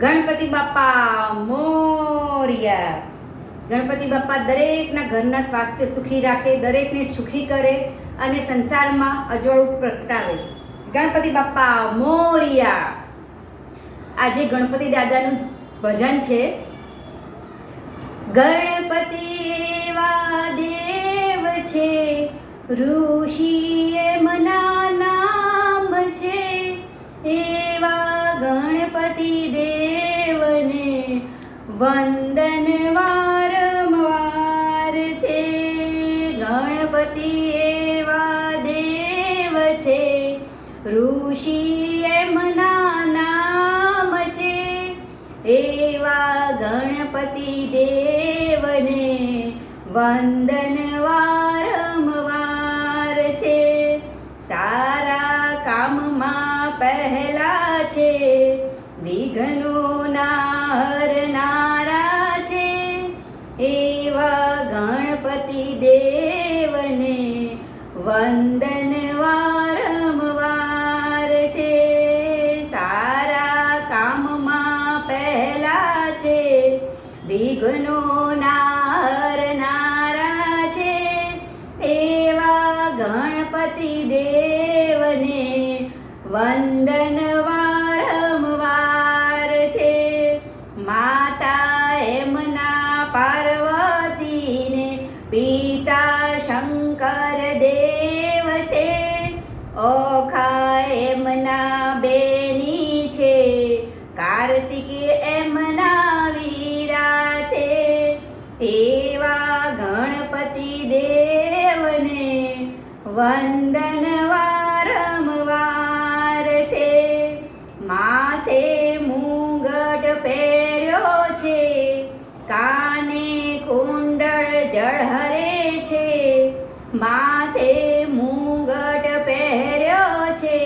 ગણપતિ બાપા મોર્યા. ગણપતિ બાપા દરેકના ઘરના સ્વાસ્થ્ય સુખી રાખે, દરેકને સુખી કરે અને સંસારમાં અજવાળું પ્રગટાવે. ગણપતિ બાપા મોર્યા. આજે ગણપતિ દાદાનું ભજન છે. ગણપતિ એવા દેવ છે, ઋષિએ મના નામ છે, એવા ગણપતિ દેવને વંદન વારંવાર છે. ગણપતિ એવા દેવ છે, ઋષિએ મના નામ છે, એવા ગણપતિ દેવને વંદન વારંવાર છે. સારા કામમાં પહેલા છે, વિઘ્નોના હરનારા છે, એવા ગણપતિ દેવને વંદન વારંવાર છે. સારા કામમાં પહેલા છે, વિઘ્નોના હરનારા છે, એવા ગણપતિ દેવને વંદન વારંવાર છે. માતા એમના પાર્વતીને પિતા શંકર દેવ છે, ઓખા એમના બેની છે, કાર્તિક એમના વીરા છે, એવા ગણપતિ દેવને વંદન વારંવાર છે. માથે મુગટ પહેર્યો છે, કાને કુંડળ ઝળહરે છે, માથે મુગટ પહેર્યો છે,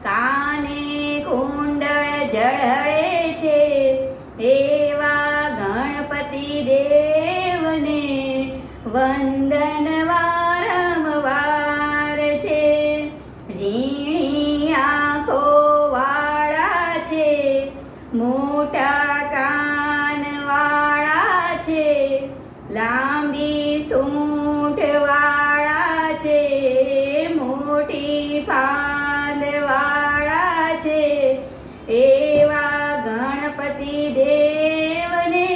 કાને કુંડળ ઝળહરે છે, એવા ગણપતિ દેવને વંદન વારંવાર છે. ઝીણી આંખો વાળા છે, મોટા કાન વાળા છે, લાંબી સૂંઢ વાળા છે, મોટી ફાંદ વાળા છે, એવા ગણપતિ દેવને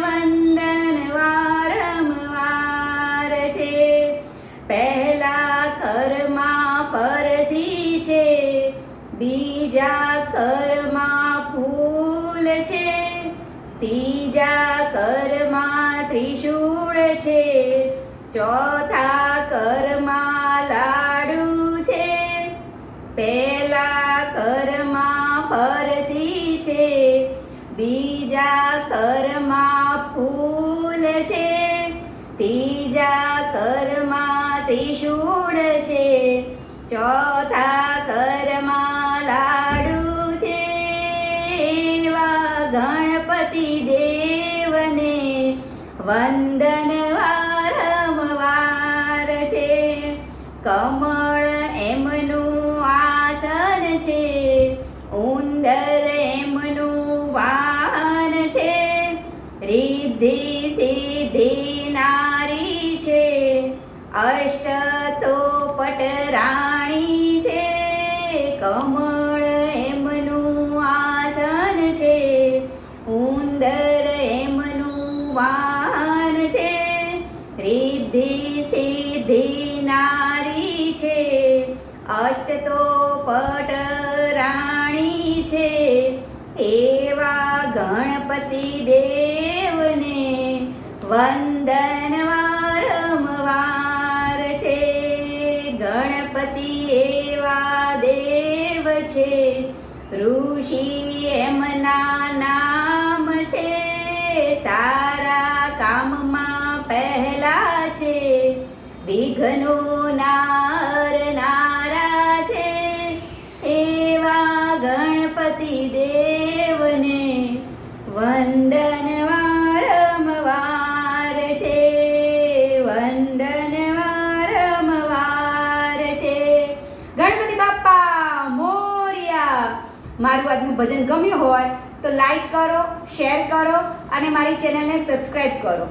વંદન વારંવાર છે. પહેલા કરમાં ફરસી છે, બીજા કરમાં ફૂલ છે, ત્રીજા કરમાં ત્રિશૂળ છે, ચોથા કરમાં લાડુ છે. પહેલા કરમાં ફરસી છે, બીજા કરમાં ફૂલ છે, ત્રીજા કરમાં ત્રિશૂળ છે, ચોથા કરમાં લાડુ છે, એવા ગણપતિ દેવને વંદન વારંવાર છે. કમળ એમનું આસન છે, ઉંદર એમનું વાહન છે, રિદ્ધિ સિદ્ધિ નારી છે, અષ્ટતોપટ રાણી છે. કમળ એમનું આસન છે, ઉંદર એમનું વાહન છે, રિદ્ધિ સિદ્ધિ નારી છે, અષ્ટતોપટ રાણી છે, એવા ગણપતિ દેવને વંદન વારંવાર છે. ગણપતિ એવા દેવ છે, ઋષિ એમના નામ છે, સારા કામમાં પહેલા છે, વિઘ્નોના હરનારા છે, એવા ગણપતિ દેવને વંદન વારંવાર છે. વંદન વારંવાર છે. ગણપતિ બાપા મોર્યા. મારું આજનું ભજન ગમ્યું હોય તો લાઈક કરો, શેર કરો અને મારી ચેનલને સબસ્ક્રાઈબ કરો.